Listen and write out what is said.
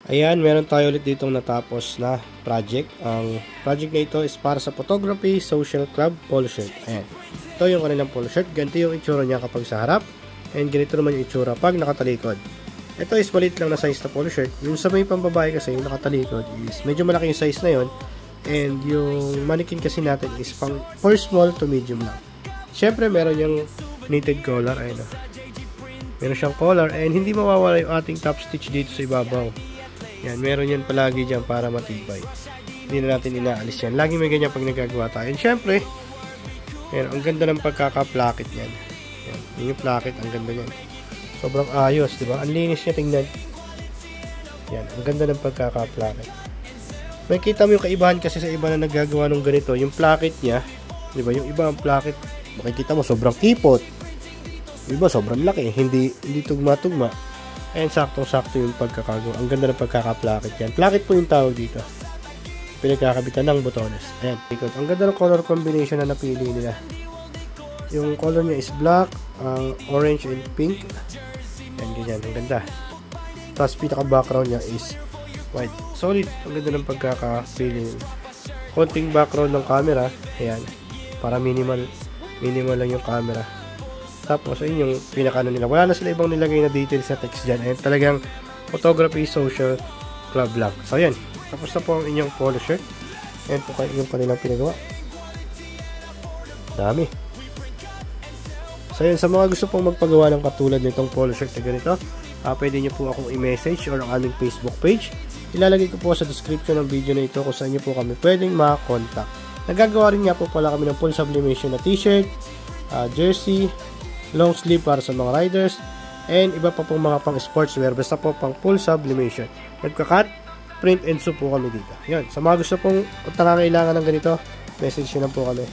Ayan, meron tayo ulit ditong natapos na project. Ang project na ito is para sa Photography Social Club polo shirt. Ayan. Ito yung kanilang polo shirt. Ganito yung itsura niya kapag sa harap. And ganito naman yung itsura pag nakatalikod. Ito is maliit lang na size na polo shirt. Yung sa may pambabae kasi yung nakatalikod is medyo malaki yung size na yon. And yung mannequin kasi natin is pang for small to medium lang. Siyempre meron yung knitted collar. Ayan. Meron siyang collar and hindi mawawala yung ating top stitch dito sa ibabaw. Yan, meron yan palagi dyan para matibay. Hindi na natin inaalis yan. Lagi may ganyan pag nagagawa tayo. And syempre, yan, ang ganda ng pagkaka-placket yan. Yan, yung placket, ang ganda yan. Sobrang ayos, di ba? Ang linis niya, tingnan. Yan, ang ganda ng pagkaka-placket. Makikita mo yung kaibahan kasi sa iba na nagagawa ng ganito. Yung placket niya, di ba? Yung iba ang placket, makikita mo, sobrang kipot. Yung iba, sobrang laki. Hindi tugma-tugma. And saktong-sakto yung pagkakagawa. Ang ganda ng pagkaka-placket yan. Placket po yung tawag dito. Pinagkakabitan ng botones. Ayan. Ang ganda ng color combination na napili nila. Yung color niya is black, orange and pink. Ayan, ganyan. Ang ganda. Tapos pinaka-background niya is white. Solid. Ang ganda ng pagkakapili. Konting background ng camera. Ayan. Para minimal lang yung camera. Tapos, ayun yung pinakano nila. Wala na sila ibang nilagay na details sa text dyan. Ayun, talagang Photography Social Club lang. So, ayan. Tapos na po ang inyong polo shirt. Ayan po yung kanilang pinagawa. Dami. So, ayan. Sa mga gusto pong magpagawa ng katulad nitong polo shirt na ganito, pwede nyo po akong i-message or ang aming Facebook page. Ilalagay ko po sa description ng video na ito kung saan nyo po kami pwedeng makakontakt. Nagagawa rin nga po pala kami ng full sublimation na t-shirt, jersey, long sleeve para sa mga riders, and iba pa pong mga pang sportswear, basta po pang full sublimation. Nagka-cut, print and sew po kami dito. Yun, sa mga gusto pong nangangailangan ng ganito, message nyo lang po kami.